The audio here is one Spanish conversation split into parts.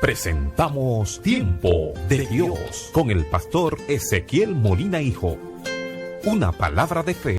presentamos Tiempo de Dios con el pastor Ezequiel Molina Hijo. Una palabra de fe.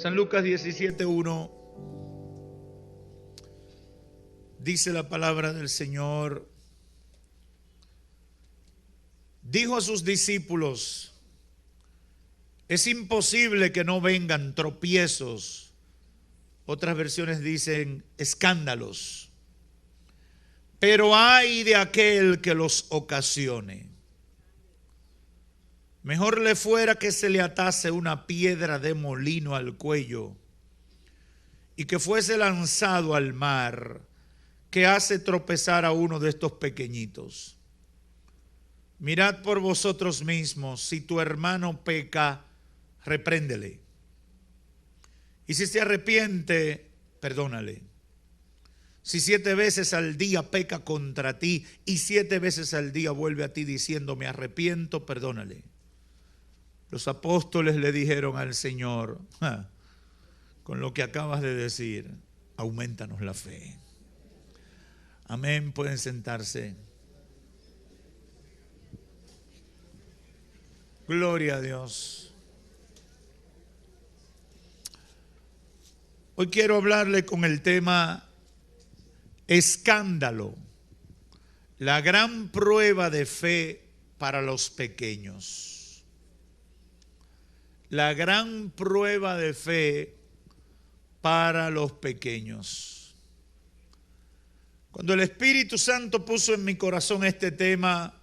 San Lucas 17:1 dice la palabra del Señor. Dijo a sus discípulos: es imposible que no vengan tropiezos. Otras versiones dicen escándalos. Pero ay de aquel que los ocasione. Mejor le fuera que se le atase una piedra de molino al cuello y que fuese lanzado al mar, que hace tropezar a uno de estos pequeñitos. Mirad por vosotros mismos, si tu hermano peca, repréndele. Y si se arrepiente, perdónale. Si 7 veces al día peca contra ti y 7 veces al día vuelve a ti diciendo me arrepiento, perdónale. Los apóstoles le dijeron al Señor: con lo que acabas de decir, aumentanos la fe. Amén, pueden sentarse. Gloria a Dios. Hoy quiero hablarle con el tema escándalo, la gran prueba de fe para los pequeños. La gran prueba de fe para los pequeños. Cuando el Espíritu Santo puso en mi corazón este tema,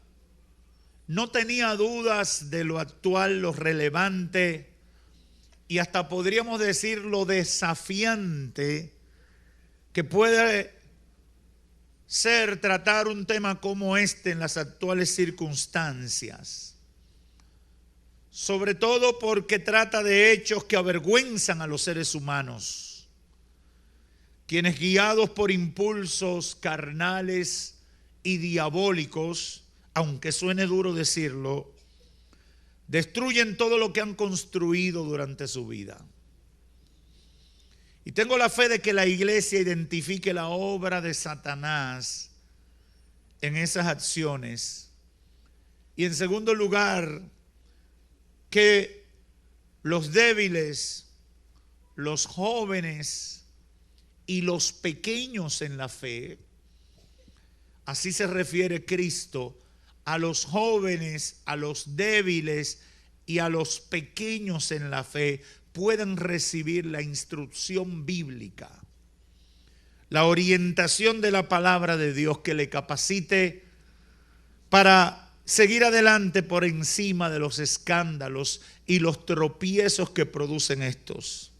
no tenía dudas de lo actual, lo relevante y hasta podríamos decir lo desafiante que puede ser tratar un tema como este en las actuales circunstancias. Sobre todo porque trata de hechos que avergüenzan a los seres humanos, quienes guiados por impulsos carnales y diabólicos, aunque suene duro decirlo, destruyen todo lo que han construido durante su vida. Y tengo la fe de que la iglesia identifique la obra de Satanás en esas acciones. Y en segundo lugar, que los débiles, los jóvenes y los pequeños en la fe, así se refiere Cristo a los jóvenes, a los débiles y a los pequeños en la fe, puedan recibir la instrucción bíblica, la orientación de la palabra de Dios que le capacite para seguir adelante por encima de los escándalos y los tropiezos que producen estos.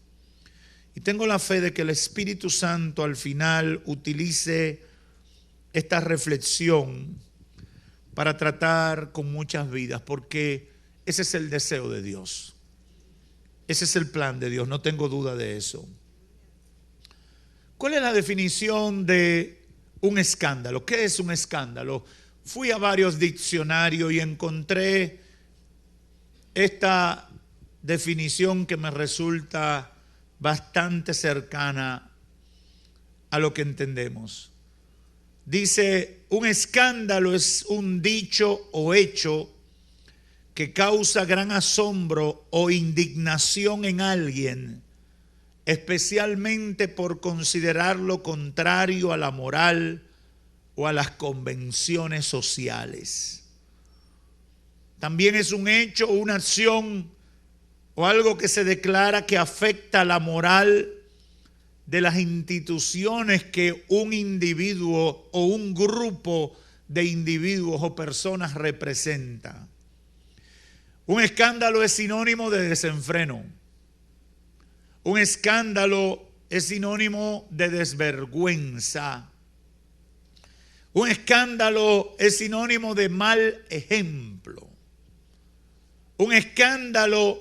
Y tengo la fe de que el Espíritu Santo al final utilice esta reflexión para tratar con muchas vidas, porque ese es el deseo de Dios. Ese es el plan de Dios, no tengo duda de eso. ¿Cuál es la definición de un escándalo? ¿Qué es un escándalo? Fui a varios diccionarios y encontré esta definición que me resulta bastante cercana a lo que entendemos. Dice, un escándalo es un dicho o hecho que causa gran asombro o indignación en alguien, especialmente por considerarlo contrario a la moral o a las convenciones sociales. También es un hecho o una acción o algo que se declara que afecta la moral de las instituciones que un individuo o un grupo de individuos o personas representa. Un escándalo es sinónimo de desenfreno. Un escándalo es sinónimo de desvergüenza. Un escándalo es sinónimo de mal ejemplo. Un escándalo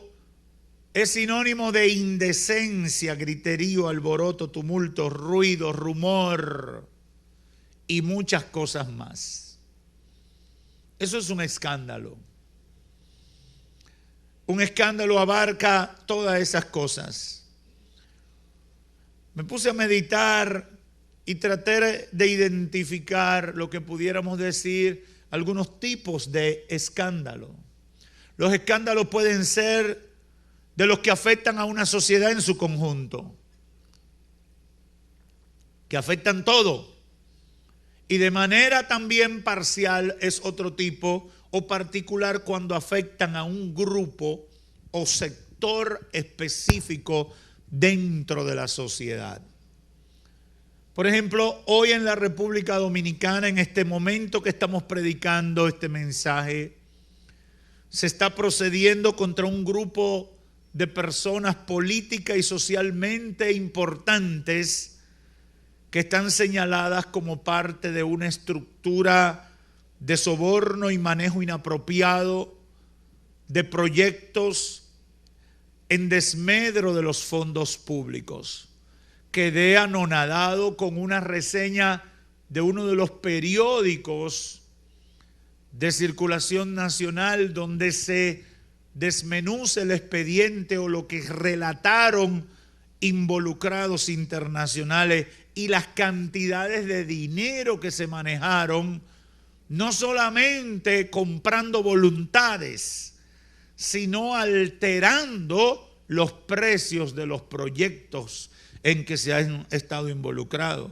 es sinónimo de indecencia, griterío, alboroto, tumulto, ruido, rumor y muchas cosas más. Eso es un escándalo. Un escándalo abarca todas esas cosas. Me puse a meditar y traté de identificar lo que pudiéramos decir algunos tipos de escándalo. Los escándalos pueden ser de los que afectan a una sociedad en su conjunto, que afectan todo, y de manera también parcial es otro tipo o particular cuando afectan a un grupo o sector específico dentro de la sociedad. Por ejemplo, hoy en la República Dominicana, en este momento que estamos predicando este mensaje, se está procediendo contra un grupo de personas política y socialmente importantes que están señaladas como parte de una estructura de soborno y manejo inapropiado de proyectos en desmedro de los fondos públicos. Quedé anonadado con una reseña de uno de los periódicos de circulación nacional donde se desmenuza el expediente o lo que relataron involucrados internacionales y las cantidades de dinero que se manejaron, no solamente comprando voluntades, sino alterando los precios de los proyectos en que se han estado involucrados.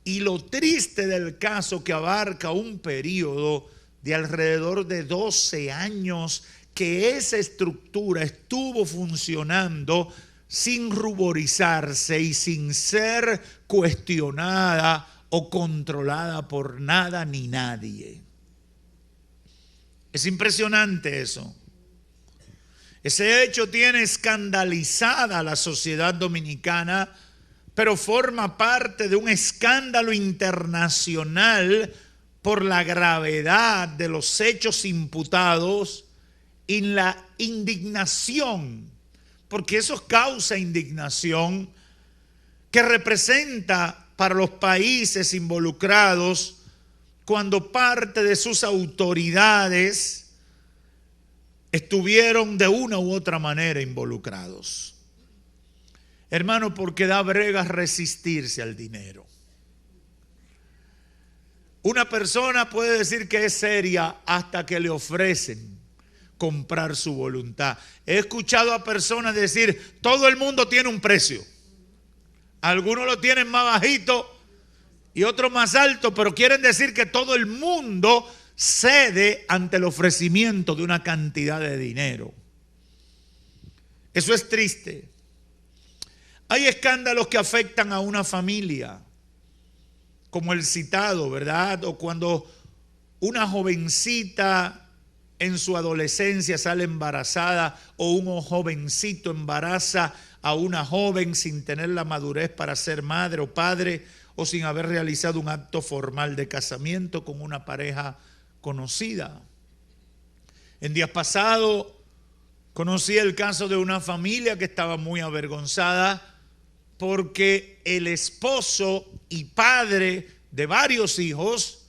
Y lo triste del caso, que abarca un periodo de alrededor de 12 años, que esa estructura estuvo funcionando sin ruborizarse y sin ser cuestionada o controlada por nada ni nadie. Es impresionante eso. Ese hecho tiene escandalizada a la sociedad dominicana, pero forma parte de un escándalo internacional por la gravedad de los hechos imputados y la indignación, porque eso causa indignación que representa para los países involucrados cuando parte de sus autoridades estuvieron de una u otra manera involucrados. Hermano, porque da brega resistirse al dinero. Una persona puede decir que es seria hasta que le ofrecen comprar su voluntad. He escuchado a personas decir, todo el mundo tiene un precio. Algunos lo tienen más bajito y otros más alto, pero quieren decir que todo el mundo cede ante el ofrecimiento de una cantidad de dinero. Eso es triste. Hay escándalos que afectan a una familia, como el citado, ¿verdad? O cuando una jovencita en su adolescencia sale embarazada, o un jovencito embaraza a una joven sin tener la madurez para ser madre o padre, o sin haber realizado un acto formal de casamiento con una pareja conocida. En días pasados conocí el caso de una familia que estaba muy avergonzada porque el esposo y padre de varios hijos,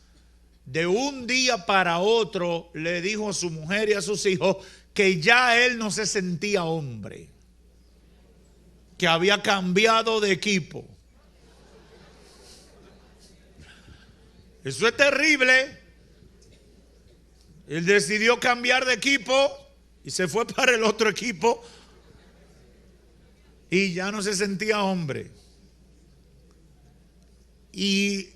de un día para otro, le dijo a su mujer y a sus hijos que ya él no se sentía hombre, que había cambiado de equipo. Eso es terrible. Él decidió cambiar de equipo y se fue para el otro equipo y ya no se sentía hombre. Y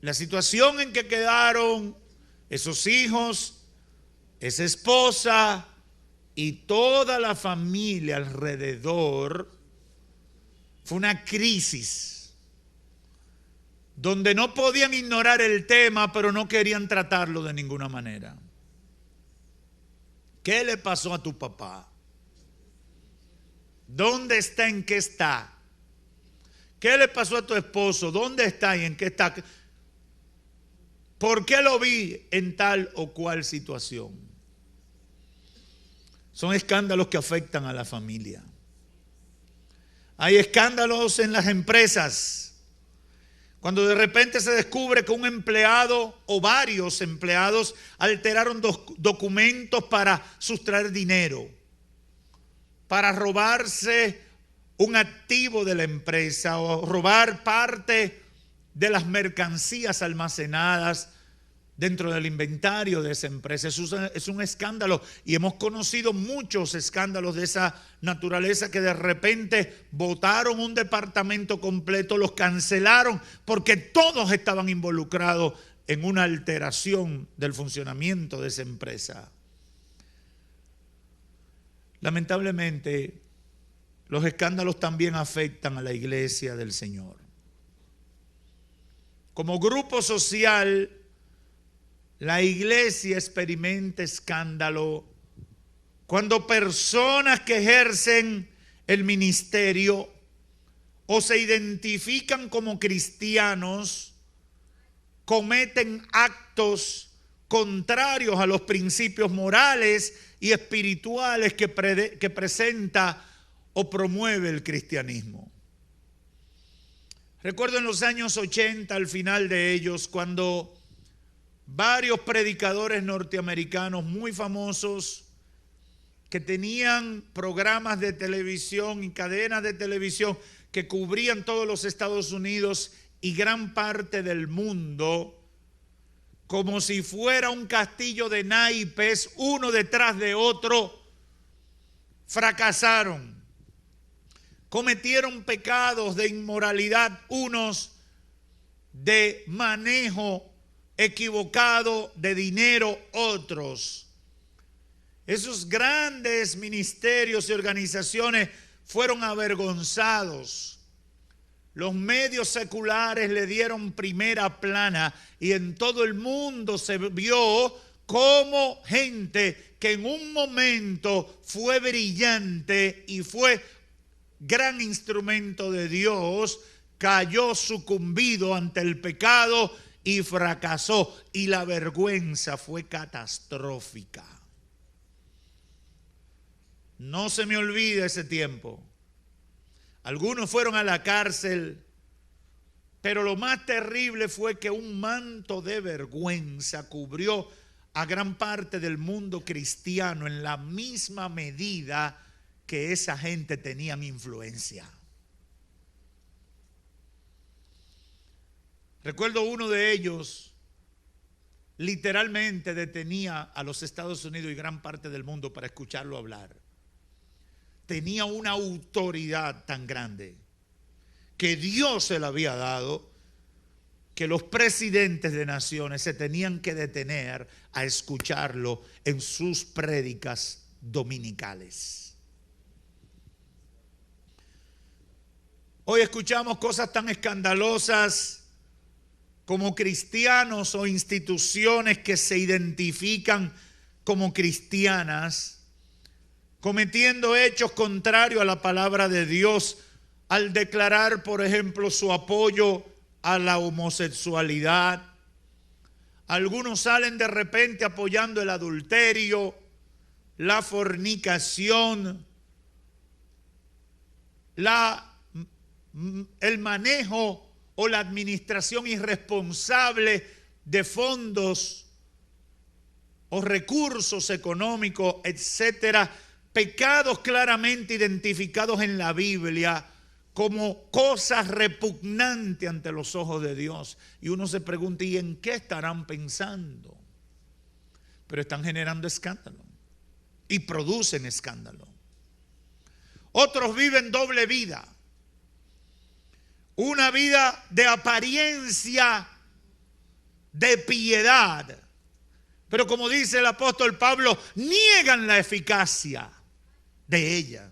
la situación en que quedaron esos hijos, esa esposa y toda la familia alrededor fue una crisis donde no podían ignorar el tema, pero no querían tratarlo de ninguna manera. ¿Qué le pasó a tu papá? ¿Dónde está? ¿En qué está? ¿Qué le pasó a tu esposo? ¿Dónde está y en qué está? ¿Por qué lo vi en tal o cual situación? Son escándalos que afectan a la familia. Hay escándalos en las empresas. Cuando de repente se descubre que un empleado o varios empleados alteraron documentos para sustraer dinero, para robarse un activo de la empresa o robar parte de las mercancías almacenadas dentro del inventario de esa empresa. Es un escándalo, y hemos conocido muchos escándalos de esa naturaleza, que de repente botaron un departamento completo, los cancelaron porque todos estaban involucrados en una alteración del funcionamiento de esa empresa. Lamentablemente, los escándalos también afectan a la iglesia del Señor. Como grupo social, la iglesia experimenta escándalo cuando personas que ejercen el ministerio o se identifican como cristianos cometen actos contrarios a los principios morales y espirituales que presenta o promueve el cristianismo. Recuerdo en los años 80, al final de ellos, cuando varios predicadores norteamericanos muy famosos que tenían programas de televisión y cadenas de televisión que cubrían todos los Estados Unidos y gran parte del mundo, como si fuera un castillo de naipes, uno detrás de otro, fracasaron. Cometieron pecados de inmoralidad, unos de manejo equivocado de dinero, otros. Esos grandes ministerios y organizaciones fueron avergonzados. Los medios seculares le dieron primera plana y en todo el mundo se vio como gente que en un momento fue brillante y fue gran instrumento de Dios, cayó sucumbido ante el pecado y fracasó, y la vergüenza fue catastrófica. No se me olvida ese tiempo. Algunos fueron a la cárcel, pero lo más terrible fue que un manto de vergüenza cubrió a gran parte del mundo cristiano en la misma medida que esa gente tenía influencia. Recuerdo uno de ellos literalmente detenía a los Estados Unidos y gran parte del mundo para escucharlo hablar. Tenía una autoridad tan grande que Dios se la había dado, que los presidentes de naciones se tenían que detener a escucharlo en sus prédicas dominicales. Hoy escuchamos cosas tan escandalosas como cristianos o instituciones que se identifican como cristianas, cometiendo hechos contrarios a la palabra de Dios al declarar, por ejemplo, su apoyo a la homosexualidad. Algunos salen de repente apoyando el adulterio, la fornicación, el manejo o la administración irresponsable de fondos o recursos económicos, etcétera. Pecados claramente identificados en la Biblia como cosas repugnantes ante los ojos de Dios. Y uno se pregunta, ¿y en qué estarán pensando? Pero están generando escándalo y producen escándalo. Otros viven doble vida. Una vida de apariencia de piedad, pero como dice el apóstol Pablo, niegan la eficacia de ella.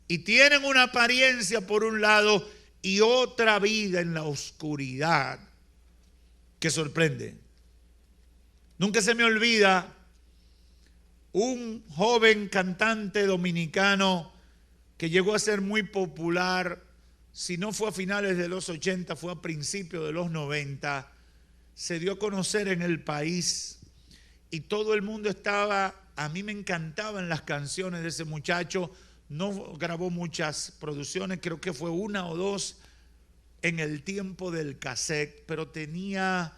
Y tienen una apariencia por un lado y otra vida en la oscuridad que sorprende. Nunca se me olvida un joven cantante dominicano que llegó a ser muy popular, si no fue a finales de los 80, fue a principios de los 90, se dio a conocer en el país y todo el mundo estaba, a mí me encantaban las canciones de ese muchacho. No grabó muchas producciones, creo que fue una o dos en el tiempo del cassette, pero tenía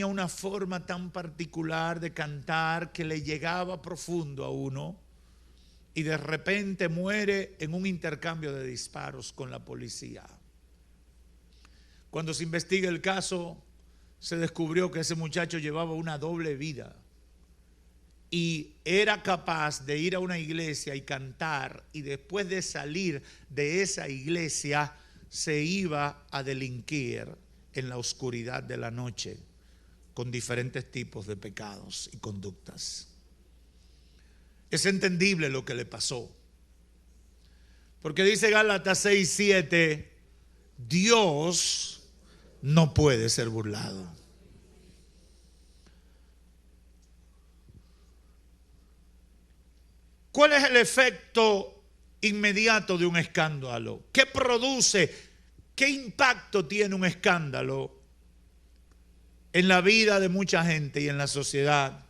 una forma tan particular de cantar que le llegaba profundo a uno, y de repente muere en un intercambio de disparos con la policía. Cuando se investiga el caso, se descubrió que ese muchacho llevaba una doble vida y era capaz de ir a una iglesia y cantar, y después de salir de esa iglesia se iba a delinquir en la oscuridad de la noche con diferentes tipos de pecados y conductas. Es entendible lo que le pasó, porque dice Gálatas 6:7, Dios no puede ser burlado. ¿Cuál es el efecto inmediato de un escándalo? ¿Qué produce? ¿Qué impacto tiene un escándalo en la vida de mucha gente y en la sociedad?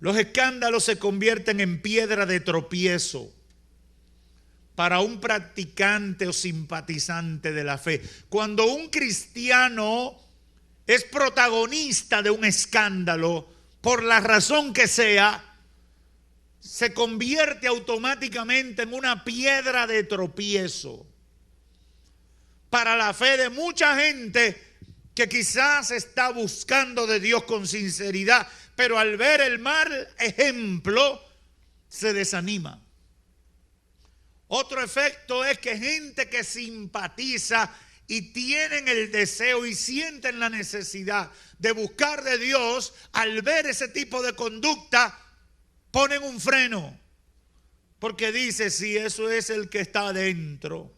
Los escándalos se convierten en piedra de tropiezo para un practicante o simpatizante de la fe. Cuando un cristiano es protagonista de un escándalo, por la razón que sea, se convierte automáticamente en una piedra de tropiezo para la fe de mucha gente que quizás está buscando de Dios con sinceridad, pero al ver el mal ejemplo se desanima. Otro efecto es que gente que simpatiza y tienen el deseo y sienten la necesidad de buscar de Dios, al ver ese tipo de conducta, ponen un freno, porque dice, si eso es el que está adentro,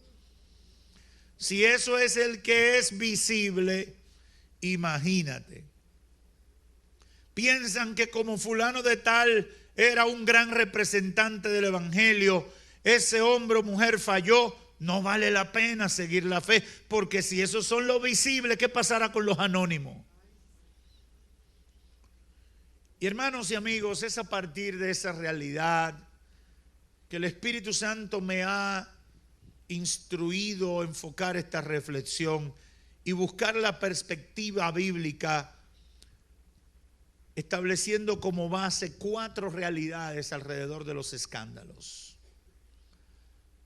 si eso es el que es visible, imagínate. Piensan que como fulano de tal era un gran representante del evangelio, ese hombre o mujer falló, no vale la pena seguir la fe, porque si esos son los visibles, ¿qué pasará con los anónimos? Y hermanos y amigos, es a partir de esa realidad que el Espíritu Santo me ha instruido a enfocar esta reflexión y buscar la perspectiva bíblica, estableciendo como base 4 realidades alrededor de los escándalos.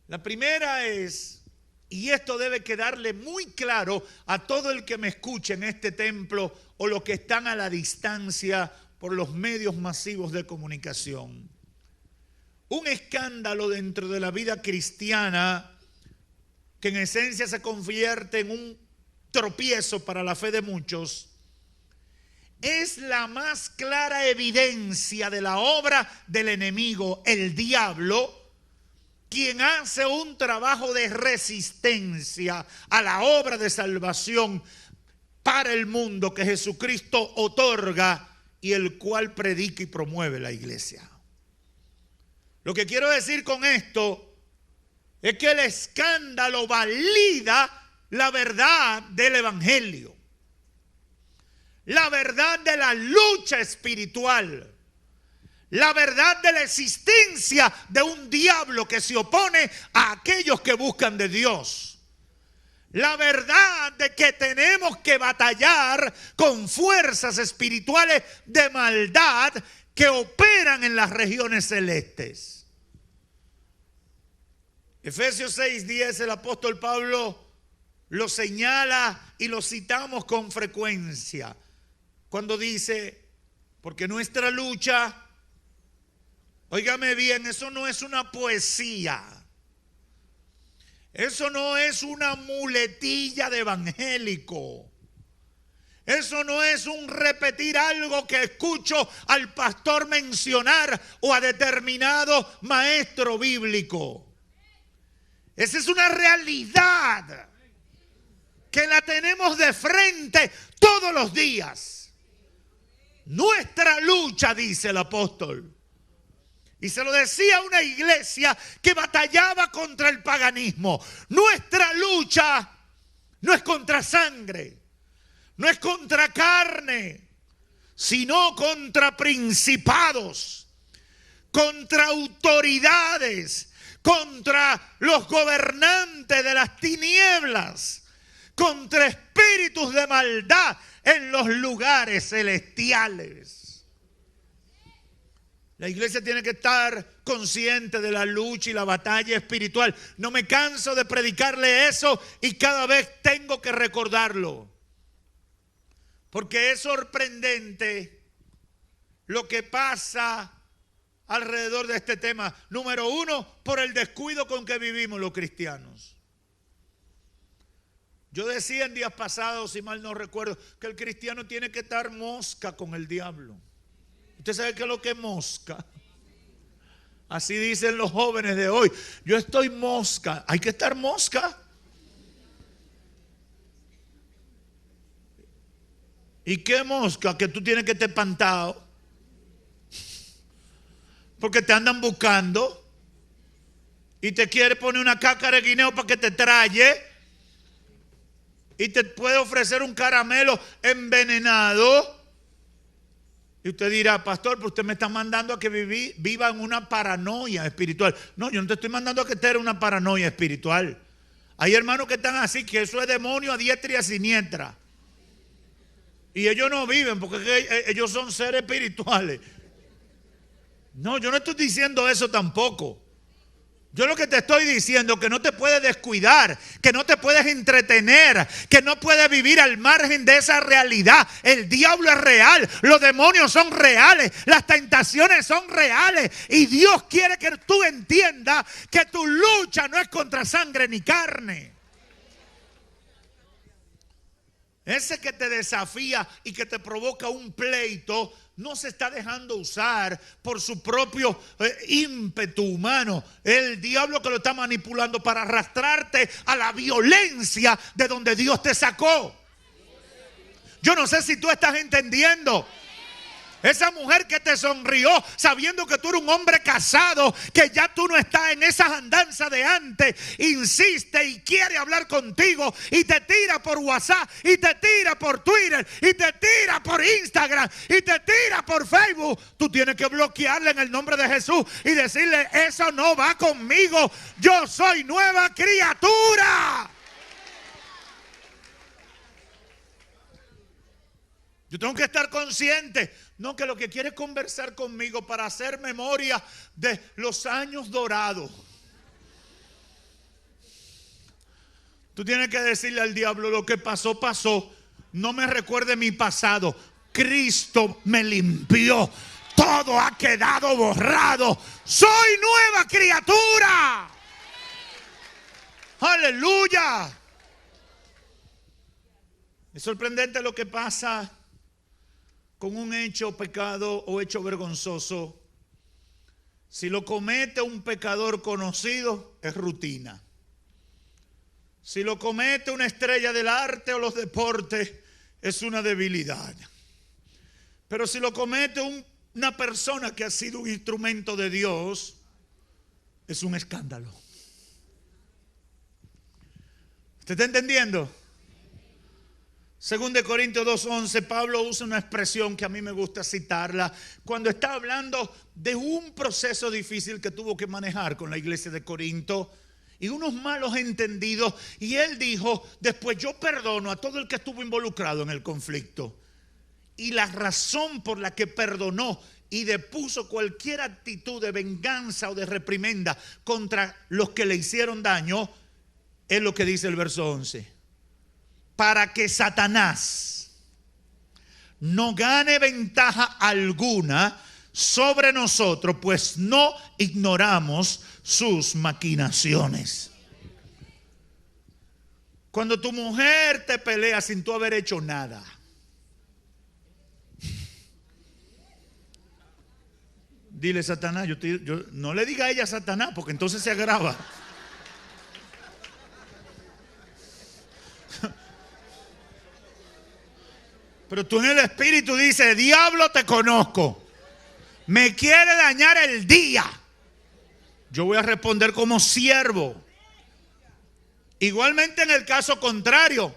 La primera es, y esto debe quedarle muy claro a todo el que me escuche en este templo o los que están a la distancia por los medios masivos de comunicación. Un escándalo dentro de la vida cristiana, que en esencia se convierte en un tropiezo para la fe de muchos, es la más clara evidencia de la obra del enemigo, el diablo, quien hace un trabajo de resistencia a la obra de salvación para el mundo que Jesucristo otorga y el cual predica y promueve la iglesia. Lo que quiero decir con esto es que el escándalo valida la verdad del evangelio, la verdad de la lucha espiritual, la verdad de la existencia de un diablo que se opone a aquellos que buscan de Dios. La verdad de que tenemos que batallar con fuerzas espirituales de maldad que operan en las regiones celestes. Efesios 6:10, el apóstol Pablo lo señala y lo citamos con frecuencia cuando dice, porque nuestra lucha, óigame bien, eso no es una poesía. Eso no es una muletilla de evangélico. Eso no es un repetir algo que escucho al pastor mencionar o a determinado maestro bíblico. Esa es una realidad que la tenemos de frente todos los días. Nuestra lucha, dice el apóstol, Y se lo decía a una iglesia que batallaba contra el paganismo. Nuestra lucha no es contra sangre, no es contra carne, sino contra principados, contra autoridades, contra los gobernantes de las tinieblas, contra espíritus de maldad en los lugares celestiales. La iglesia tiene que estar consciente de la lucha y la batalla espiritual. No me canso de predicarle eso y cada vez tengo que recordarlo. Porque es sorprendente lo que pasa alrededor de este tema. Número uno, por el descuido con que vivimos los cristianos. Yo decía en días pasados, si mal no recuerdo, que el cristiano tiene que estar mosca con el diablo. ¿Usted sabe qué es lo que es mosca? Así dicen los jóvenes de hoy. Yo estoy mosca. Hay que estar mosca. ¿Y qué mosca? Que tú tienes que estar espantado. Porque te andan buscando. Y te quiere poner una cácara de guineo para que te traye. Y te puede ofrecer un caramelo envenenado. Y usted dirá, pastor, pero usted me está mandando a que viva en una paranoia espiritual. No, yo no te estoy mandando a que te una paranoia espiritual. Hay hermanos que están así, que eso es demonio a diestra y a siniestra. Y ellos no viven porque ellos son seres espirituales. No, yo no estoy diciendo eso tampoco. Yo lo que te estoy diciendo es que no te puedes descuidar, que no te puedes entretener, que no puedes vivir al margen de esa realidad. El diablo es real, los demonios son reales, las tentaciones son reales. Y Dios quiere que tú entiendas que tu lucha no es contra sangre ni carne. Ese que te desafía y que te provoca un pleito no se está dejando usar por su propio ímpetu humano. El diablo que lo está manipulando para arrastrarte a la violencia de donde Dios te sacó. Yo no sé si tú estás entendiendo. Esa mujer que te sonrió sabiendo que tú eres un hombre casado, que ya tú no estás en esas andanzas de antes, insiste y quiere hablar contigo y te tira por WhatsApp y te tira por Twitter y te tira por Instagram y te tira por Facebook. Tú tienes que bloquearle en el nombre de Jesús y decirle, eso no va conmigo, yo soy nueva criatura. Yo tengo que estar consciente, no que lo que quiere es conversar conmigo para hacer memoria de los años dorados. Tú tienes que decirle al diablo, lo que pasó, pasó. No me recuerde mi pasado. Cristo me limpió. Todo ha quedado borrado. Soy nueva criatura. Aleluya. Es sorprendente lo que pasa con un hecho, pecado o hecho vergonzoso. Si lo comete un pecador conocido, es rutina. Si lo comete una estrella del arte o los deportes, es una debilidad. Pero si lo comete una persona que ha sido un instrumento de Dios, es un escándalo. ¿Usted está entendiendo? Según de Corintios 2:11, Pablo usa una expresión que a mí me gusta citarla cuando está hablando de un proceso difícil que tuvo que manejar con la iglesia de Corinto y unos malos entendidos. Y él dijo, después yo perdono a todo el que estuvo involucrado en el conflicto. Y la razón por la que perdonó y depuso cualquier actitud de venganza o de reprimenda contra los que le hicieron daño es lo que dice el verso 11. Para que Satanás no gane ventaja alguna sobre nosotros, pues no ignoramos sus maquinaciones. Cuando tu mujer te pelea sin tú haber hecho nada, dile, Satanás, yo no le diga a ella Satanás, porque entonces se agrava. Pero tú en el espíritu dices, diablo, te conozco. me quiere dañar el día, yo voy a responder como siervo. Igualmente en el caso contrario,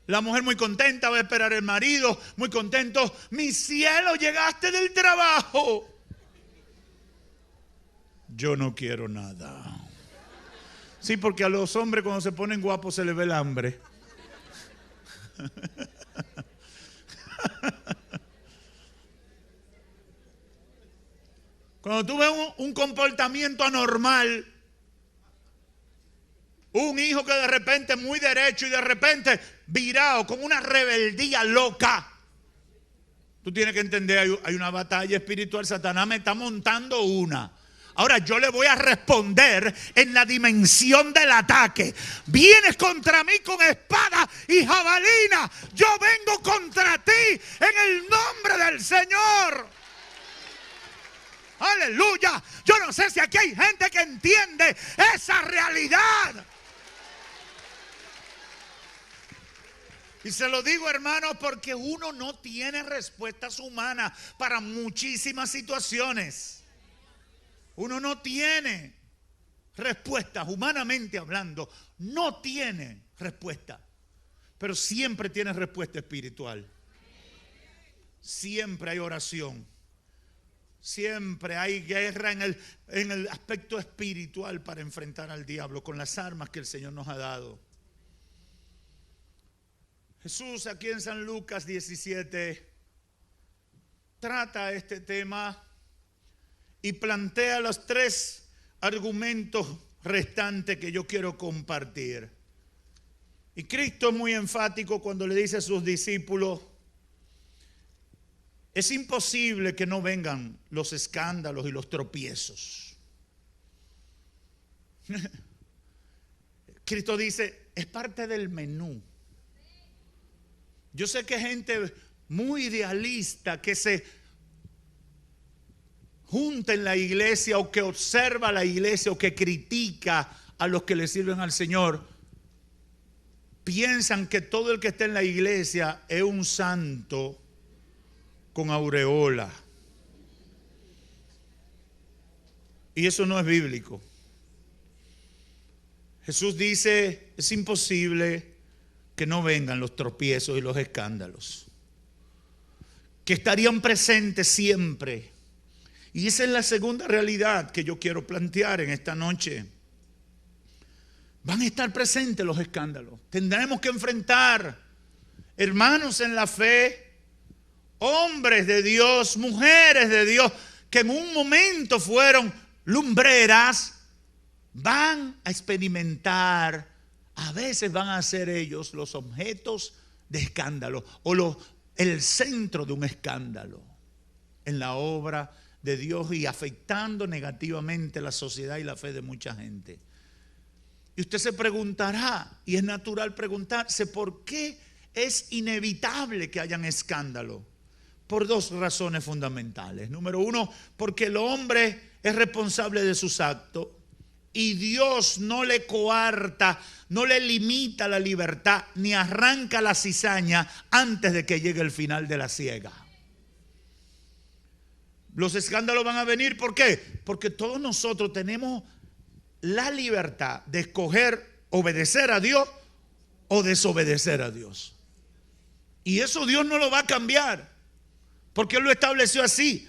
la mujer muy contenta va a esperar el marido, muy contento. Mi cielo, llegaste del trabajo. Yo no quiero nada. Sí, porque a los hombres cuando se ponen guapos se les ve el hambre. Cuando tú ves un comportamiento anormal, un hijo que de repente es muy derecho y de repente virado con una rebeldía loca, tú tienes que entender, hay una batalla espiritual. Satanás me está montando una. Ahora yo le voy a responder en la dimensión del ataque. Vienes contra mí con espada y jabalina. Yo vengo contra ti en el nombre del Señor. Aleluya. Yo no sé si aquí hay gente que entiende esa realidad. Y se lo digo, hermanos, porque uno no tiene respuestas humanas para muchísimas situaciones. Uno no tiene respuestas, humanamente hablando, no tiene respuesta. Pero siempre tiene respuesta espiritual. Siempre hay oración. Siempre hay guerra en el aspecto espiritual para enfrentar al diablo con las armas que el Señor nos ha dado. Jesús aquí en San Lucas 17 trata este tema y plantea los 3 argumentos restantes que yo quiero compartir. Y Cristo es muy enfático cuando le dice a sus discípulos: es imposible que no vengan los escándalos y los tropiezos. Cristo dice, es parte del menú. Yo sé que hay gente muy idealista que se junta en la iglesia o que observa la iglesia o que critica a los que le sirven al Señor. Piensan que todo el que está en la iglesia es un santo con aureola. Y eso no es bíblico. Jesús dice, es imposible que no vengan los tropiezos y los escándalos, que estarían presentes siempre. Y esa es la segunda realidad que yo quiero plantear en esta noche. Van a estar presentes los escándalos. Tendremos que enfrentar hermanos en la fe, hombres de Dios, mujeres de Dios, que en un momento fueron lumbreras, van a experimentar, a veces van a ser ellos los objetos de escándalo o el centro de un escándalo en la obra de Dios y afectando negativamente la sociedad y la fe de mucha gente. Y usted se preguntará, y es natural preguntarse, ¿por qué es inevitable que hayan escándalo? Por 2 razones fundamentales. Número 1, porque el hombre es responsable de sus actos y Dios no le coarta, no le limita la libertad, ni arranca la cizaña antes de que llegue el final de la siega. Los escándalos van a venir, ¿por qué? Porque todos nosotros tenemos la libertad de escoger obedecer a Dios o desobedecer a Dios. Y eso Dios no lo va a cambiar, porque Él lo estableció así.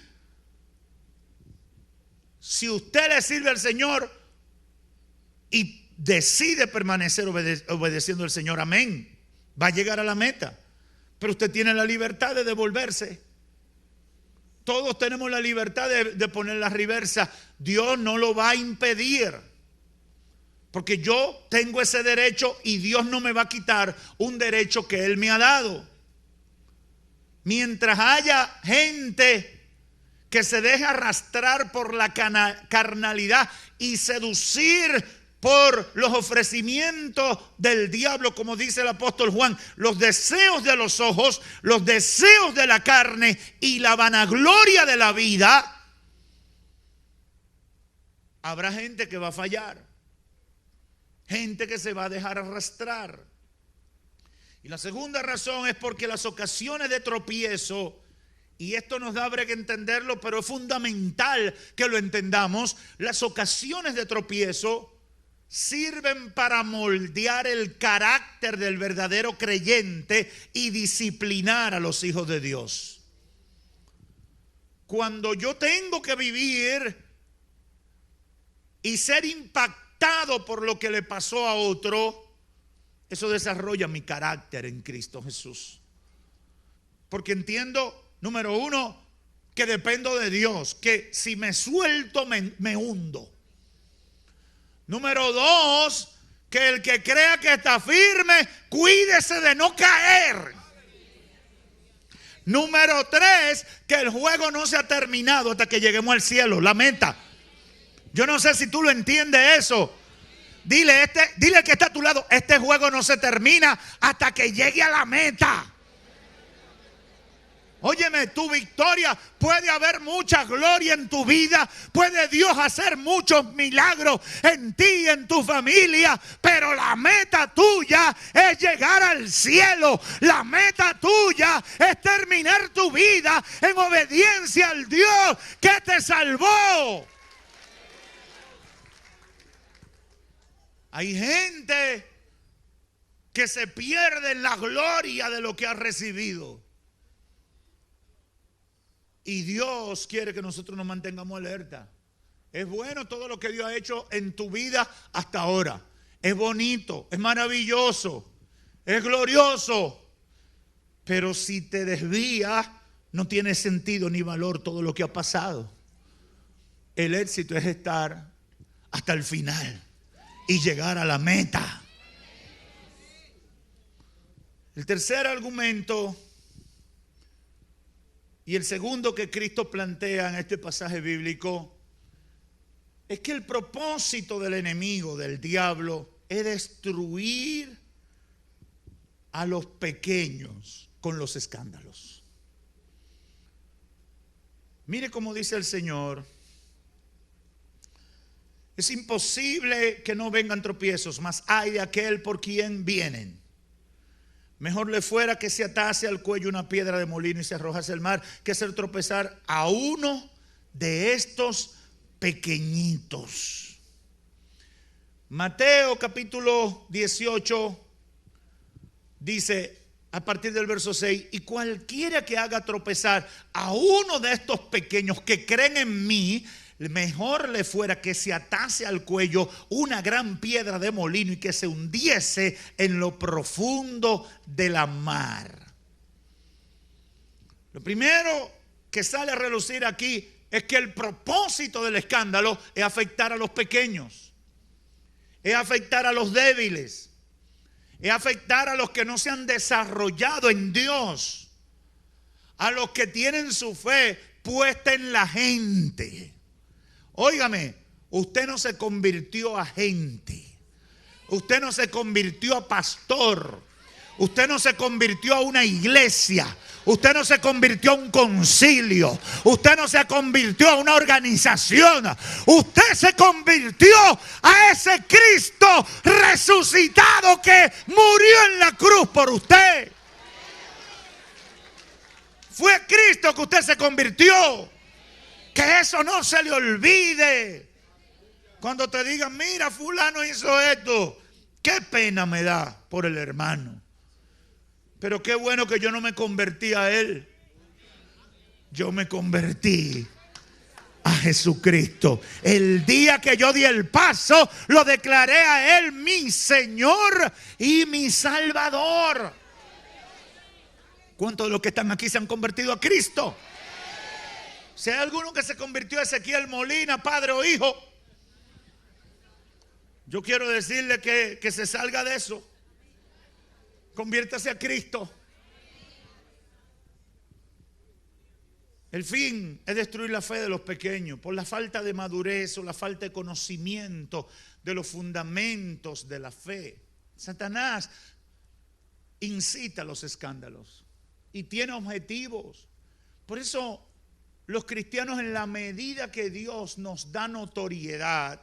Si usted le sirve al Señor y decide permanecer obedeciendo al Señor, amén, va a llegar a la meta. Pero usted tiene la libertad de devolverse. Todos tenemos la libertad de poner la reversa. Dios no lo va a impedir, porque yo tengo ese derecho y Dios no me va a quitar un derecho que Él me ha dado. Mientras haya gente que se deja arrastrar por la carnalidad y seducir por los ofrecimientos del diablo, como dice el apóstol Juan, los deseos de los ojos, los deseos de la carne y la vanagloria de la vida, habrá gente que va a fallar, gente que se va a dejar arrastrar. Y la segunda razón es porque las ocasiones de tropiezo y esto nos da brega entenderlo, pero es fundamental que lo entendamos, las ocasiones de tropiezo sirven para moldear el carácter del verdadero creyente y disciplinar a los hijos de Dios. Cuando yo tengo que vivir y ser impactado por lo que le pasó a otro, eso desarrolla mi carácter en Cristo Jesús. Porque entiendo, número uno, que dependo de Dios, que si me suelto me hundo. Número dos, que el que crea que está firme, cuídese de no caer. Número tres, que el juego no se ha terminado hasta que lleguemos al cielo, la meta. Yo no sé si tú lo entiendes eso. Dile al que está a tu lado, este juego no se termina hasta que llegue a la meta. Óyeme, tu victoria, puede haber mucha gloria en tu vida, puede Dios hacer muchos milagros en ti y en tu familia, pero la meta tuya es llegar al cielo. La meta tuya es terminar tu vida en obediencia al Dios que te salvó. Hay gente que se pierde en la gloria de lo que ha recibido. Y Dios quiere que nosotros nos mantengamos alerta. Es bueno todo lo que Dios ha hecho en tu vida hasta ahora. Es bonito, es maravilloso, es glorioso. Pero si te desvías, no tiene sentido ni valor todo lo que ha pasado. El éxito es estar hasta el final y llegar a la meta. El tercer argumento y el segundo que Cristo plantea en este pasaje bíblico es que el propósito del enemigo, del diablo, es destruir a los pequeños con los escándalos. Mire cómo dice el Señor: es imposible que no vengan tropiezos, mas hay de aquel por quien vienen. Mejor le fuera que se atase al cuello una piedra de molino y se arrojase al mar, que hacer tropezar a uno de estos pequeñitos. Mateo capítulo 18 dice a partir del verso 6: y cualquiera que haga tropezar a uno de estos pequeños que creen en mí, mejor le fuera que se atase al cuello una gran piedra de molino y que se hundiese en lo profundo de la mar. Lo primero que sale a relucir aquí es que el propósito del escándalo es afectar a los pequeños, es afectar a los débiles, es afectar a los que no se han desarrollado en Dios, a los que tienen su fe puesta en la gente. Óigame, usted no se convirtió a gente, usted no se convirtió a pastor, usted no se convirtió a una iglesia, usted no se convirtió a un concilio, usted no se convirtió a una organización, usted se convirtió a ese Cristo resucitado que murió en la cruz por usted. Fue a Cristo que usted se convirtió. Que eso no se le olvide. Cuando te digan: mira, fulano hizo esto, qué pena me da por el hermano, pero qué bueno que yo no me convertí a él. Yo me convertí a Jesucristo. El día que yo di el paso, lo declaré a él mi Señor y mi Salvador. ¿Cuántos de los que están aquí se han convertido a Cristo? Si hay alguno que se convirtió a Ezequiel Molina, padre o hijo, yo quiero decirle que se salga de eso. Conviértase a Cristo. El fin es destruir la fe de los pequeños por la falta de madurez o la falta de conocimiento de los fundamentos de la fe. Satanás incita a los escándalos y tiene objetivos. Por eso los cristianos, en la medida que Dios nos da notoriedad,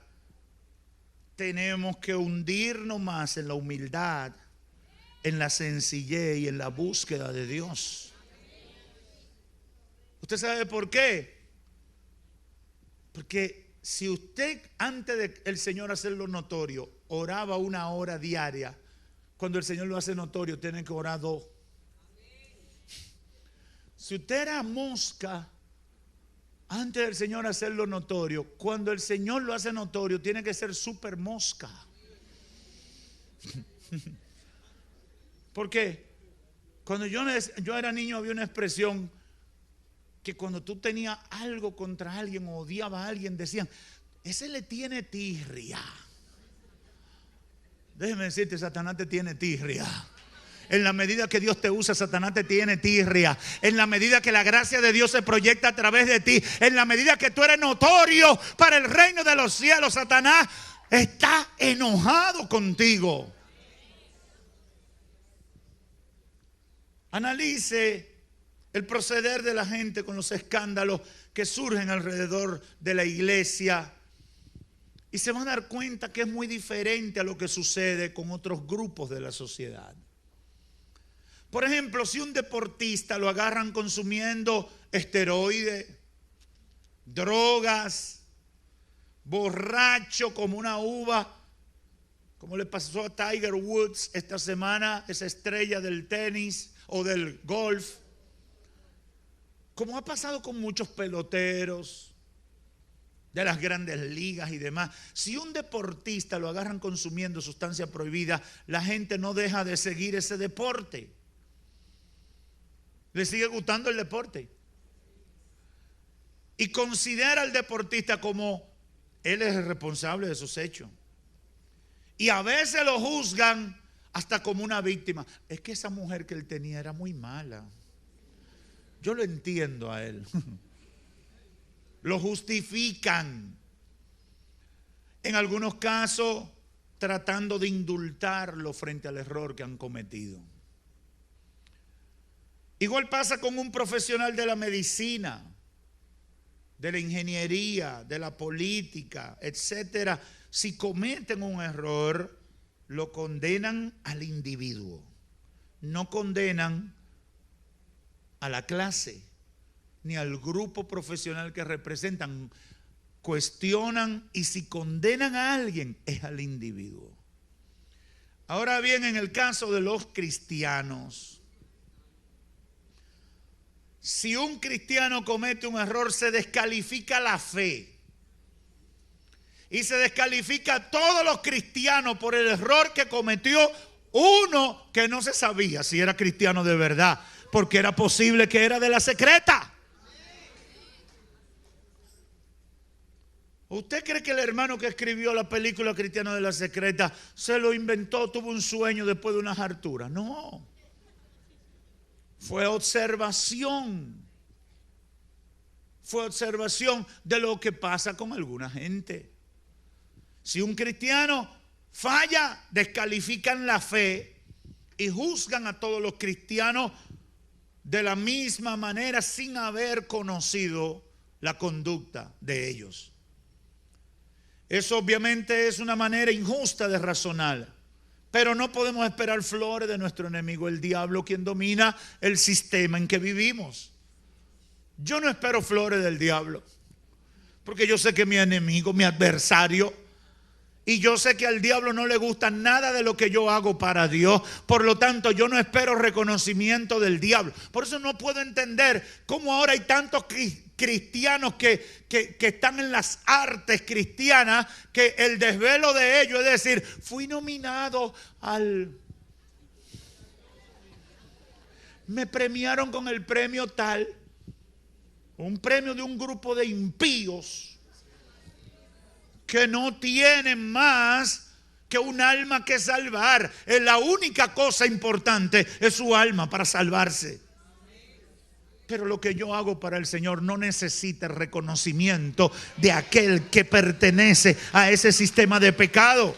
tenemos que hundirnos más en la humildad, en la sencillez y en la búsqueda de Dios. ¿Usted sabe por qué? Porque si usted antes de el Señor hacerlo notorio oraba 1 hora diaria, cuando el Señor lo hace notorio tiene que orar 2. Si usted era mosca antes del Señor hacerlo notorio, cuando el Señor lo hace notorio tiene que ser súper mosca. ¿Por qué? Cuando yo era niño había una expresión que cuando tú tenías algo contra alguien o odiaba a alguien decían, ese le tiene tirria. Déjeme decirte, Satanás te tiene tirria. En la medida que Dios te usa, Satanás te tiene tirria. En la medida que la gracia de Dios se proyecta a través de ti, en la medida que tú eres notorio para el reino de los cielos, Satanás está enojado contigo. Analice el proceder de la gente con los escándalos que surgen alrededor de la iglesia y se van a dar cuenta que es muy diferente a lo que sucede con otros grupos de la sociedad. Por ejemplo, si un deportista lo agarran consumiendo esteroides, drogas, borracho como una uva, como le pasó a Tiger Woods esta semana, esa estrella del tenis o del golf, como ha pasado con muchos peloteros de las grandes ligas y demás. Si un deportista lo agarran consumiendo sustancia prohibida, la gente no deja de seguir ese deporte. Le sigue gustando el deporte. Y considera al deportista como él es el responsable de sus hechos. Y a veces lo juzgan hasta como una víctima. Es que esa mujer que él tenía era muy mala. Yo lo entiendo a él. Lo justifican. En algunos casos, tratando de indultarlo frente al error que han cometido. Igual pasa con un profesional de la medicina, de la ingeniería, de la política, etcétera. Si cometen un error, lo condenan al individuo. No condenan a la clase ni al grupo profesional que representan. Cuestionan y si condenan a alguien es al individuo. Ahora bien, en el caso de los cristianos, si un cristiano comete un error, se descalifica la fe. Y se descalifica a todos los cristianos por el error que cometió uno que no se sabía si era cristiano de verdad, porque era posible que era de la secreta. ¿Usted cree que el hermano que escribió la película Cristiano de la Secreta se lo inventó, tuvo un sueño después de unas harturas? No. Fue observación. Fue observación de lo que pasa con alguna gente. Si un cristiano falla, descalifican la fe y juzgan a todos los cristianos de la misma manera sin haber conocido la conducta de ellos. Eso obviamente es una manera injusta de razonar, pero no podemos esperar flores de nuestro enemigo, el diablo, quien domina el sistema en que vivimos. Yo no espero flores del diablo, porque yo sé que mi enemigo, mi adversario, y yo sé que al diablo no le gusta nada de lo que yo hago para Dios. Por lo tanto, yo no espero reconocimiento del diablo. Por eso no puedo entender cómo ahora hay tantos cristianos que están en las artes cristianas, que el desvelo de ellos es decir, fui nominado me premiaron con el premio tal, un premio de un grupo de impíos que no tienen más que un alma que salvar. La única cosa importante es su alma para salvarse. Pero lo que yo hago para el Señor no necesita reconocimiento de aquel que pertenece a ese sistema de pecado.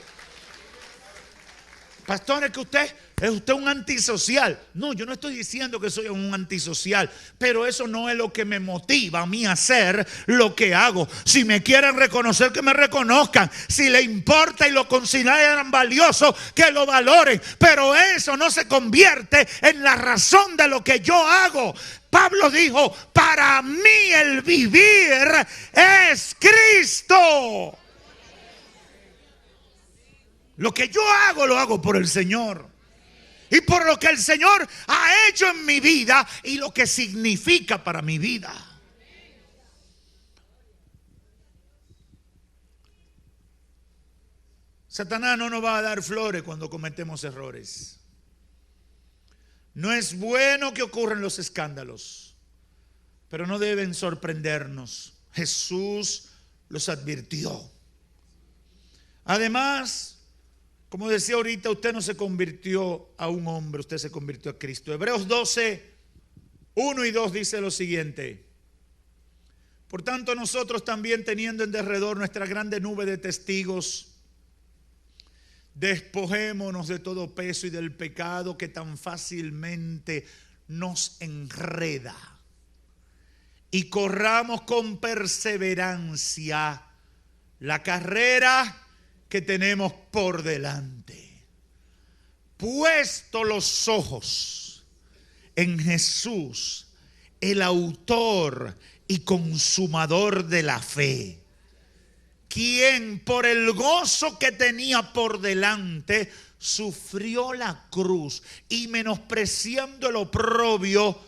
Pastor, es usted un antisocial. No, yo no estoy diciendo que soy un antisocial, pero eso no es lo que me motiva a mí a hacer lo que hago. Si me quieren reconocer, que me reconozcan. Si le importa y lo consideran valioso, que lo valoren. Pero eso no se convierte en la razón de lo que yo hago. Pablo dijo, para mí el vivir es Cristo. Lo que yo hago, lo hago por el Señor. Y por lo que el Señor ha hecho en mi vida y lo que significa para mi vida. Satanás no nos va a dar flores cuando cometemos errores. No es bueno que ocurran los escándalos, pero no deben sorprendernos. Jesús los advirtió. Además, como decía ahorita, usted no se convirtió a un hombre, usted se convirtió a Cristo. Hebreos 12, 1 y 2 dice lo siguiente: por tanto, nosotros también, teniendo en derredor nuestra grande nube de testigos, despojémonos de todo peso y del pecado que tan fácilmente nos enreda, y corramos con perseverancia la carrera que tenemos por delante, puesto los ojos en Jesús, el autor y consumador de la fe, quien por el gozo que tenía por delante sufrió la cruz y menospreciando el oprobio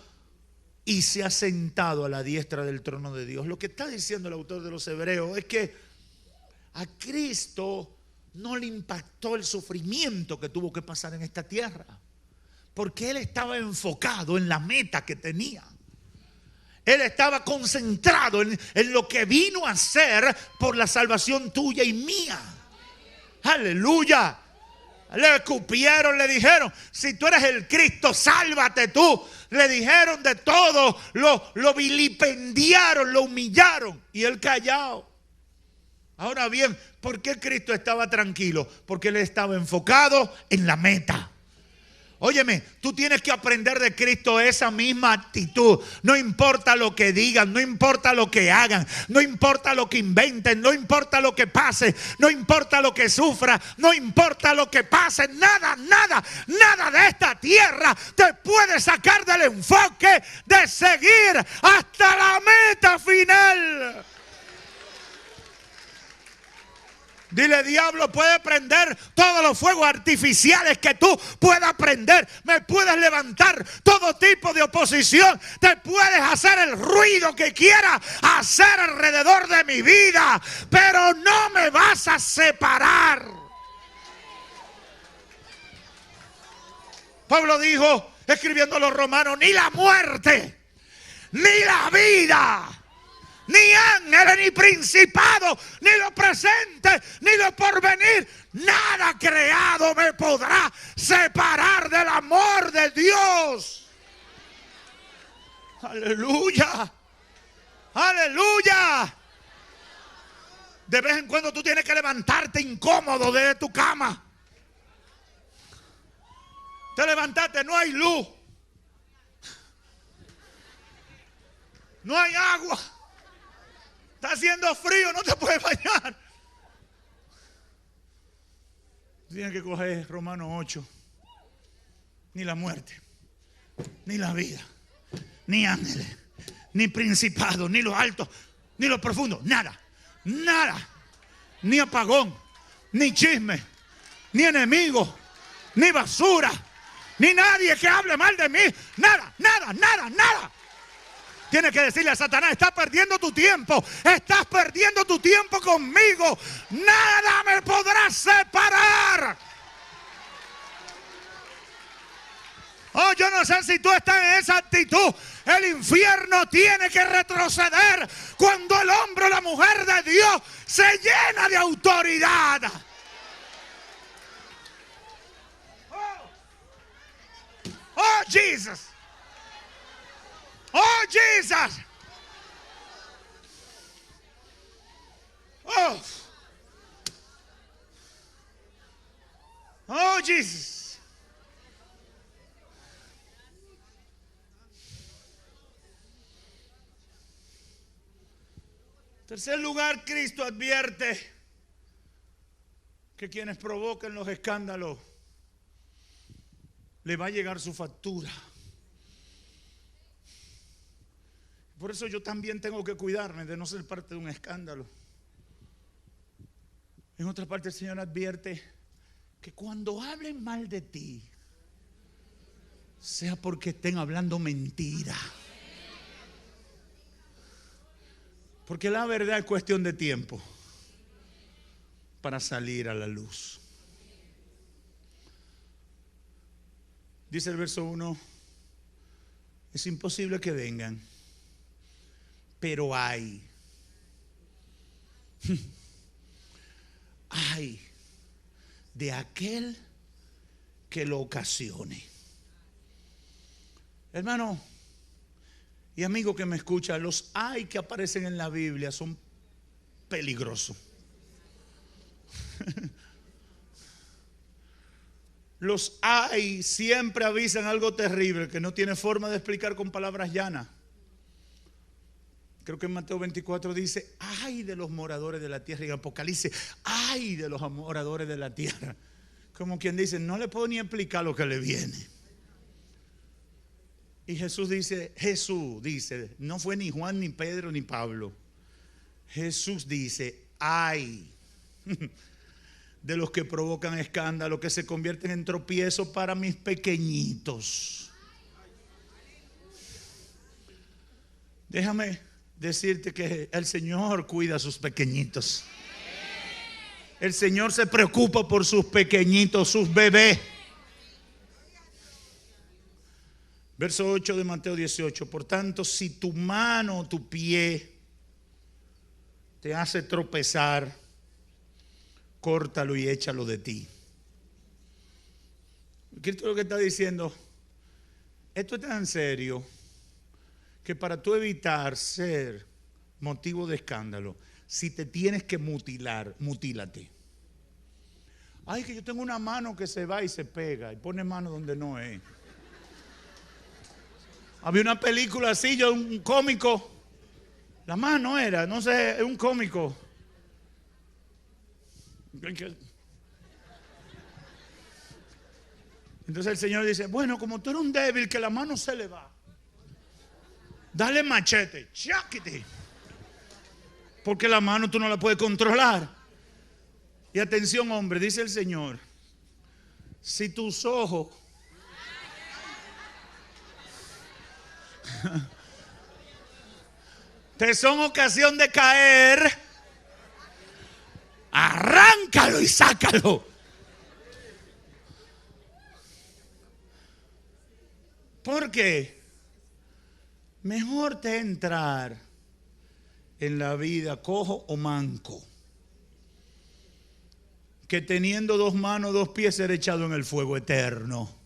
y se ha sentado a la diestra del trono de Dios. Lo que está diciendo el autor de los Hebreos es que a Cristo no le impactó el sufrimiento que tuvo que pasar en esta tierra, porque Él estaba enfocado en la meta que tenía. Él estaba concentrado en lo que vino a hacer por la salvación tuya y mía. Aleluya. Le escupieron, le dijeron, si tú eres el Cristo, sálvate tú. Le dijeron de todo, lo vilipendiaron, lo humillaron, y él callado. Ahora bien, ¿por qué Cristo estaba tranquilo? Porque él estaba enfocado en la meta. Óyeme, tú tienes que aprender de Cristo esa misma actitud. No importa lo que digan, no importa lo que hagan, no importa lo que inventen, no importa lo que pase, no importa lo que sufra, no importa lo que pase, nada de esta tierra te puede sacar del enfoque de seguir hasta la meta final. Dile: diablo, puede prender todos los fuegos artificiales que tú puedas prender. Me puedes levantar todo tipo de oposición. Te puedes hacer el ruido que quieras hacer alrededor de mi vida, pero no me vas a separar. Pablo dijo, escribiendo a los romanos: ni la muerte, ni la vida, ni ángeles, ni principados, ni lo presente, ni lo porvenir, nada creado me podrá separar del amor de Dios. Aleluya, aleluya. De vez en cuando tú tienes que levantarte incómodo desde tu cama. Te levantaste, no hay luz, no hay agua, está haciendo frío, no te puedes bañar. Tienes que coger Romanos 8. Ni la muerte, ni la vida, ni ángeles, ni principados, ni lo alto, ni lo profundo, nada, ni apagón, ni chisme, ni enemigo, ni basura, ni nadie que hable mal de mí, nada. Tienes que decirle a Satanás: estás perdiendo tu tiempo, estás perdiendo tu tiempo conmigo, nada me podrá separar. Oh, yo no sé si tú estás en esa actitud. El infierno tiene que retroceder cuando el hombre o la mujer de Dios se llena de autoridad. Oh, Jesus. Oh, Jesus. Oh, Jesus. En tercer lugar, Cristo advierte que quienes provoquen los escándalos le va a llegar su factura. Por eso yo también tengo que cuidarme de no ser parte de un escándalo. En otra parte el Señor advierte que cuando hablen mal de ti, sea porque estén hablando mentira. Porque la verdad es cuestión de tiempo para salir a la luz. Dice el verso 1, es imposible que vengan, pero hay de aquel que lo ocasione. Hermano y amigo que me escucha, los hay que aparecen en la Biblia son peligrosos. Los hay siempre avisan algo terrible que no tiene forma de explicar con palabras llanas. Creo que en Mateo 24 dice, ay de los moradores de la tierra. Y en Apocalipsis, ay de los moradores de la tierra. Como quien dice, no le puedo ni explicar lo que le viene. Y Jesús dice, no fue ni Juan, ni Pedro, ni Pablo. Jesús dice, ay de los que provocan escándalo, que se convierten en tropiezo para mis pequeñitos. Déjame decirte que el Señor cuida a sus pequeñitos. El Señor se preocupa por sus pequeñitos, sus bebés. Verso 8 de Mateo 18. Por tanto, si tu mano o tu pie te hace tropezar, córtalo y échalo de ti. Cristo lo que está diciendo, esto es tan serio que para tú evitar ser motivo de escándalo, si te tienes que mutilar, mutílate. Ay, que yo tengo una mano que se va y se pega y pone mano donde no es. Había una película así, yo un cómico, la mano era, no sé, es un cómico. Entonces el Señor dice, bueno, como tú eres un débil que la mano se le va, dale machete, cháquete, porque la mano tú no la puedes controlar. Y atención, hombre, dice el Señor, si tus ojos te son ocasión de caer, arráncalo y sácalo. Porque mejor te entrar en la vida cojo o manco que teniendo 2 manos, 2 pies ser echado en el fuego eterno.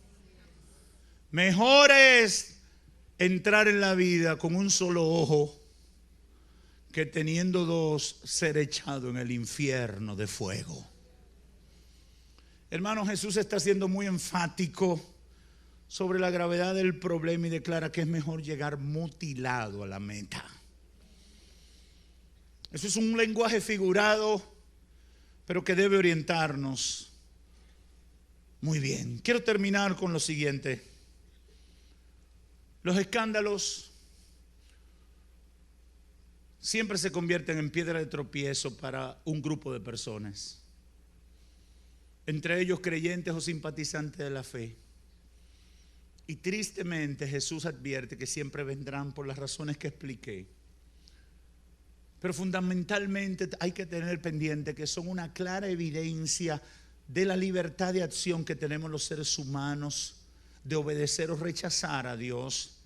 Mejor es entrar en la vida con un solo ojo que teniendo 2 ser echado en el infierno de fuego. Hermano, Jesús está siendo muy enfático sobre la gravedad del problema y declara que es mejor llegar mutilado a la meta. Eso es un lenguaje figurado, pero que debe orientarnos muy bien. Quiero terminar con lo siguiente. Los escándalos siempre se convierten en piedra de tropiezo para un grupo de personas, entre ellos creyentes o simpatizantes de la fe. Y tristemente Jesús advierte que siempre vendrán por las razones que expliqué. Pero fundamentalmente hay que tener pendiente que son una clara evidencia de la libertad de acción que tenemos los seres humanos de obedecer o rechazar a Dios.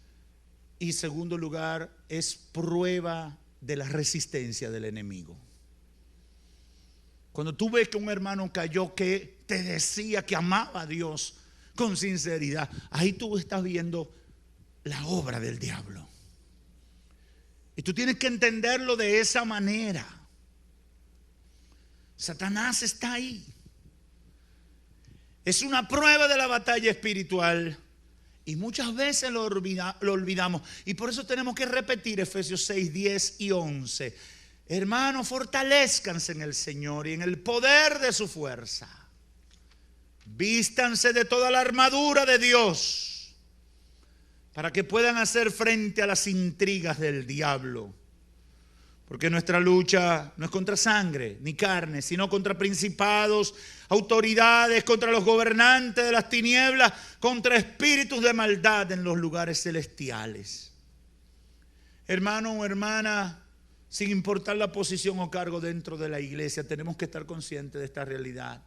Y segundo lugar, es prueba de la resistencia del enemigo. Cuando tú ves que un hermano cayó que te decía que amaba a Dios con sinceridad, ahí tú estás viendo la obra del diablo. Y tú tienes que entenderlo de esa manera. Satanás está ahí. Es una prueba de la batalla espiritual. Y muchas veces lo olvidamos. Y por eso tenemos que repetir Efesios 6, 10 y 11. Hermanos, fortalezcanse en el Señor y en el poder de su fuerza. Vístanse de toda la armadura de Dios, para que puedan hacer frente a las intrigas del diablo. Porque nuestra lucha no es contra sangre ni carne, sino contra principados, autoridades, contra los gobernantes de las tinieblas, contra espíritus de maldad en los lugares celestiales. Hermano o hermana, sin importar la posición o cargo dentro de la iglesia, tenemos que estar conscientes de esta realidad.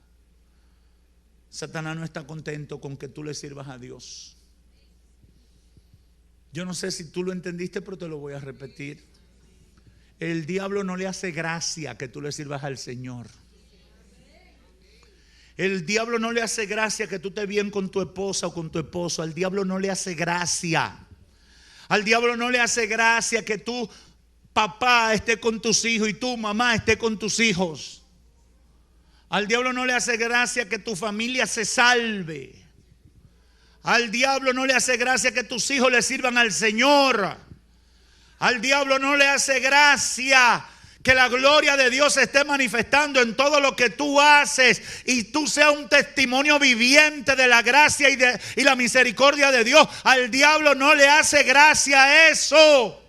Satanás no está contento con que tú le sirvas a Dios. Yo no sé si tú lo entendiste, pero te lo voy a repetir. El diablo no le hace gracia que tú le sirvas al Señor. El diablo no le hace gracia que tú estés bien con tu esposa o con tu esposo. Al diablo no le hace gracia. Al diablo no le hace gracia que tú, papá, esté con tus hijos y tú, mamá, esté con tus hijos. Al diablo no le hace gracia que tu familia se salve. Al diablo no le hace gracia que tus hijos le sirvan al Señor. Al diablo no le hace gracia que la gloria de Dios se esté manifestando en todo lo que tú haces y tú seas un testimonio viviente de la gracia y la misericordia de Dios. Al diablo no le hace gracia eso.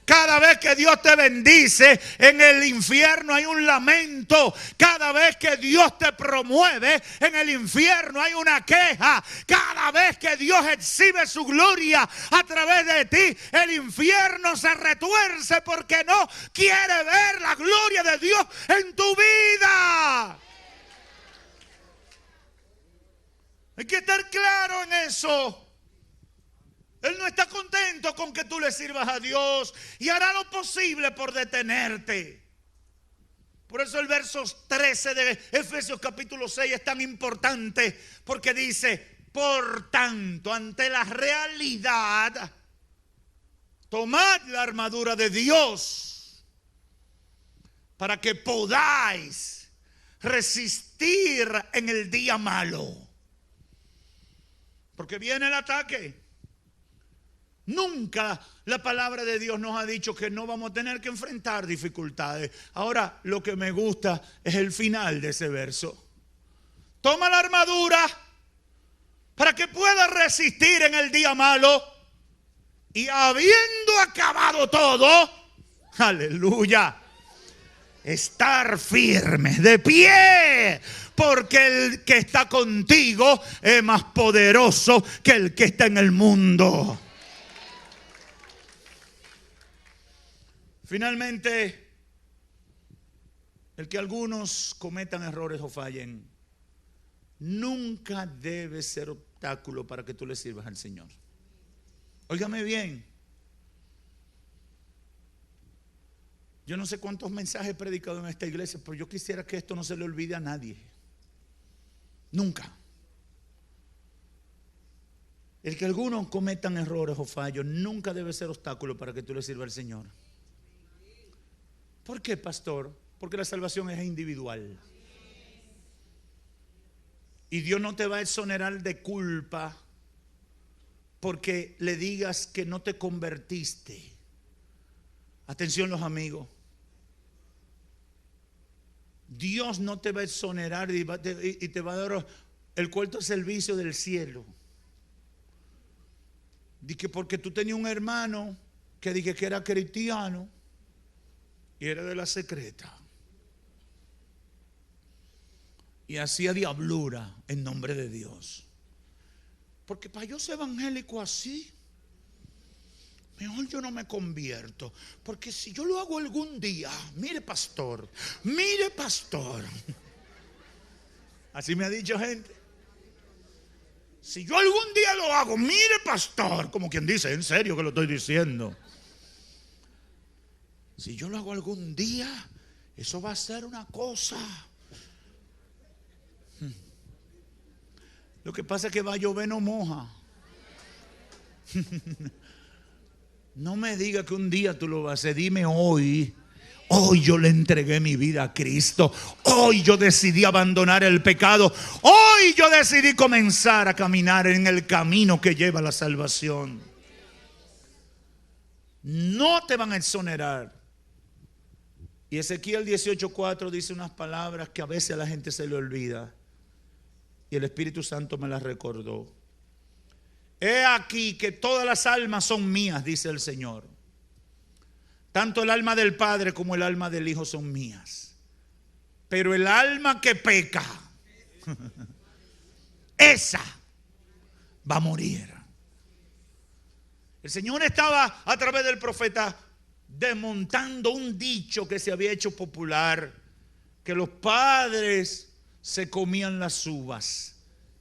Cada vez que Dios te bendice, en el infierno hay un lamento. Cada vez que Dios te promueve, en el infierno hay una queja. Cada vez que Dios exhibe su gloria a través de ti, el infierno se retuerce porque no quiere ver la gloria de Dios en tu vida. Hay que estar claro en eso. Él no está contento con que tú le sirvas a Dios y hará lo posible por detenerte. Por eso el verso 13 de Efesios capítulo 6 es tan importante, porque dice: por tanto, ante la realidad, tomad la armadura de Dios para que podáis resistir en el día malo. Porque viene el ataque. Nunca la palabra de Dios nos ha dicho que no vamos a tener que enfrentar dificultades. Ahora, lo que me gusta es el final de ese verso. Toma la armadura para que puedas resistir en el día malo, y habiendo acabado todo, aleluya, estar firme, de pie, porque el que está contigo es más poderoso que el que está en el mundo. Finalmente, el que algunos cometan errores o fallen nunca debe ser obstáculo para que tú le sirvas al Señor. Óigame bien. Yo no sé cuántos mensajes he predicado en esta iglesia, pero yo quisiera que esto no se le olvide a nadie. Nunca. El que algunos cometan errores o fallos nunca debe ser obstáculo para que tú le sirvas al Señor. ¿Por qué, pastor? Porque la salvación es individual. Y Dios no te va a exonerar de culpa porque le digas que no te convertiste. Atención, los amigos. Dios no te va a exonerar y te va a dar el cuarto servicio del cielo. Dije, porque tú tenías un hermano que dije que era cristiano y era de la secreta y hacía diablura en nombre de Dios. Porque para yo ser evangélico así, mejor yo no me convierto. Porque si yo lo hago algún día, mire pastor, así me ha dicho gente. Si yo algún día lo hago, mire pastor, como quien dice, en serio que lo estoy diciendo. Si yo lo hago algún día, eso va a ser una cosa. Lo que pasa es que va a llover, no moja. No me diga que un día tú lo vas a hacer. Dime hoy. Hoy yo le entregué mi vida a Cristo. Hoy yo decidí abandonar el pecado. Hoy yo decidí comenzar a caminar en el camino que lleva a la salvación. No te van a exonerar. Y Ezequiel 18:4 dice unas palabras que a veces a la gente se le olvida. Y el Espíritu Santo me las recordó. he aquí que todas las almas son mías, dice el Señor. Tanto el alma del Padre como el alma del Hijo son mías. Pero el alma que peca, esa va a morir. El Señor estaba a través del profeta desmontando un dicho que se había hecho popular, que los padres se comían las uvas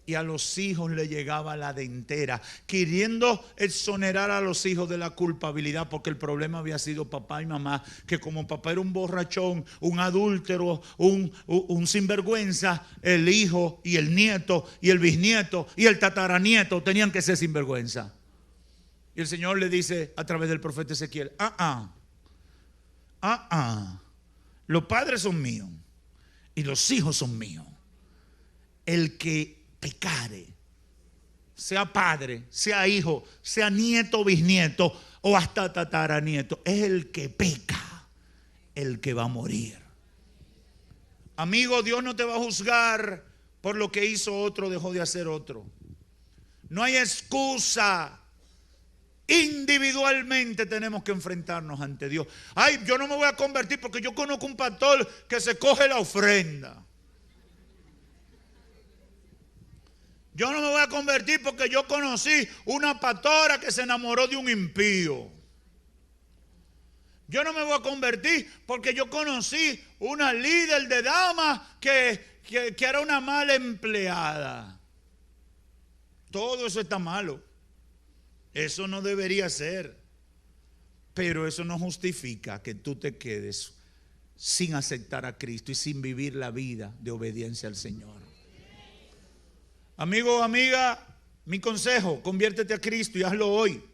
y a los hijos le llegaba la dentera, queriendo exonerar a los hijos de la culpabilidad, porque el problema había sido papá y mamá, que como papá era un borrachón, un adúltero, un sinvergüenza, el hijo y el nieto y el bisnieto y el tataranieto tenían que ser sinvergüenza. Y el Señor le dice a través del profeta Ezequiel: los padres son míos y los hijos son míos. El que pecare, sea padre, sea hijo, sea nieto, bisnieto o hasta tataranieto, es el que peca, el que va a morir. Amigo, Dios no te va a juzgar por lo que hizo otro, dejó de hacer otro. No hay excusa. Individualmente tenemos que enfrentarnos ante Dios. Ay, yo no me voy a convertir porque yo conozco un pastor que se coge la ofrenda. Yo no me voy a convertir porque yo conocí una pastora que se enamoró de un impío. Yo no me voy a convertir porque yo conocí una líder de damas que era una mala empleada. Todo eso está malo. Eso no debería ser. Pero eso no justifica que tú te quedes sin aceptar a Cristo y sin vivir la vida de obediencia al Señor. Amigo, amiga, mi consejo: conviértete a Cristo y hazlo hoy,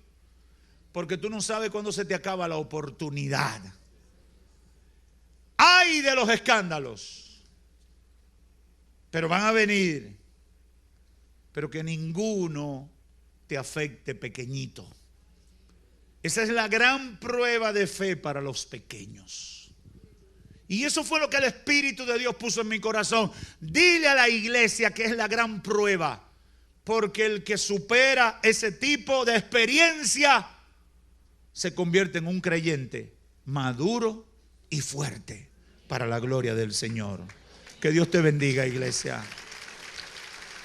porque tú no sabes cuándo se te acaba la oportunidad. ¡Ay de los escándalos! Pero van a venir, pero que ninguno te afecte, pequeñito. Esa es la gran prueba de fe para los pequeños. Y eso fue lo que el Espíritu de Dios puso en mi corazón. Dile a la iglesia que es la gran prueba, porque el que supera ese tipo de experiencia se convierte en un creyente maduro y fuerte para la gloria del Señor. Que Dios te bendiga, iglesia.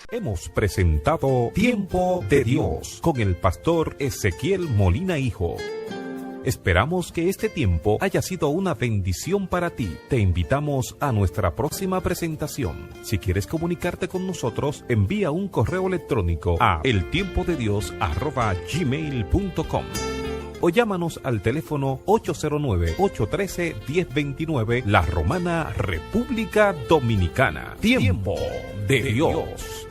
Hemos presentado Tiempo de Dios con el pastor Ezequiel Molina Hijo. Esperamos que este tiempo haya sido una bendición para ti. Te invitamos a nuestra próxima presentación. Si quieres comunicarte con nosotros, envía un correo electrónico a eltiempodedios@gmail.com o llámanos al teléfono 809-813-1029, La Romana, República Dominicana. Tiempo de Dios.